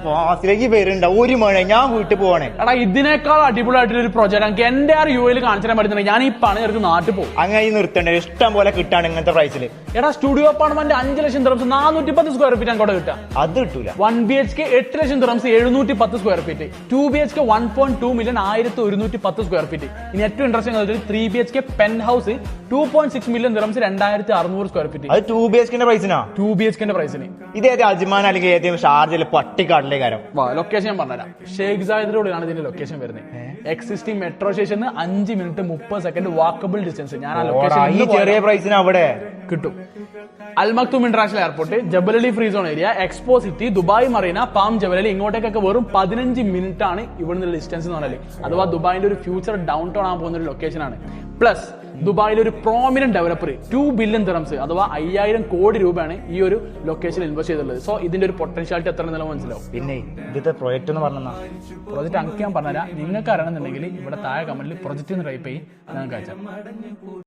ഫാസിലേക്ക് വരുന്നുണ്ട് 1 മണി ഞാൻ വീട്ടിൽ പോവാണേ. എടാ ഇതിനേക്കാൾ അടിപൊളിയായിട്ടുള്ള ഒരു പ്രൊജക്ട് എനിക്ക് എന്റെ ആ യു എയിൽ കാണിച്ചാൽ പറ്റുന്നുണ്ട്. ഞാൻ ഈ പണി എടുത്ത് നാട്ടിൽ പോകും. അങ്ങനെ ഈ നിർത്തണ്ടേ, ഇഷ്ടം പോലെ കിട്ടാണ് ഇങ്ങനത്തെ പ്രൈസിൽ. എടാ സ്റ്റുഡിയോ അപ്പാർട്ട്മെന്റ് 5 ലക്ഷം ദിറംസ് 410 സ്ക്വയർ ഫീറ്റ് അങ്ങോട്ട് കിട്ടാം. അത് കിട്ടൂല. 1 BHK 8 ലക്ഷം ദിറംസ് 710 square feet. 2 BHK 1.2 million 1110 square feet. ഇനി ഏറ്റവും interesting 3 BHK penthouse 2.6 million ദിറംസ് 2600 സ്ക്വയർ ഫീറ്റ്. അത് 2 BHK പ്രൈസിനാ. 2 BHK പ്രൈസിന് ഇത് ഏത് അജ്മാൻ അല്ലെങ്കിൽ ഏതെങ്കിലും ഷാർജയിലെ പട്ടിക്കാട്ടിലെ കാര്യം. ലൊക്കേഷൻ ഞാൻ പറഞ്ഞുതരാം. ഷേഖ് സായിദിലൂടെയാണ് ഇതിന്റെ ലൊക്കേഷൻ വരുന്നത്. Existing metro station 5 minute 30 second walkable distance. ഞാൻ ആ ലൊക്കേഷൻ ചെറിയ പ്രൈസിന് അവിടെ കിട്ടും. Al Maktoum international airport, Jebel Ali free zone area, Expo City, Dubai Marina, Palm Jebel Ali, ഇങ്ങോട്ടേക്കൊക്കെ വെറും 15 മിനിറ്റ് ആണ് ഇവിടുന്ന് ഡിസ്റ്റൻസ് എന്ന് പറഞ്ഞാൽ. അഥവാ ദുബായിന്റെ ഒരു ഫ്യൂച്ചർ ഡൗൺ ടൗൺ ആകാൻ പോകുന്ന ഒരു ലൊക്കേഷൻ ആണ്. പ്ലസ് ദുബായിലെ ഒരു പ്രോമിനന്റ് ഡെവലപ്പർ 2 ബില്യൺ ദിറംസ് അഥവാ 5000 കോടി രൂപയാണ് ഈ ഒരു ലൊക്കേഷനിൽ ഇൻവെസ്റ്റ് ചെയ്തിട്ടുള്ളത്. സോ ഇതിന്റെ ഒരു പൊട്ടൻഷ്യാലിറ്റി എത്ര നില മനസ്സിലാവും. പിന്നെ ഇവിടുത്തെ പ്രോജക്റ്റ് എന്ന് പറഞ്ഞാൽ പ്രോജക്റ്റ് അങ്ങ് ഞാൻ പറഞ്ഞുതരാം. നിങ്ങൾക്ക് അറിയണമെന്നുണ്ടെങ്കിൽ ഇവിടെ താഴെ കമന്റിൽ പ്രൊജക്റ്റ് എന്ന് ടൈപ്പ് ചെയ്യും, ഞങ്ങൾക്ക് അയച്ചാൽ.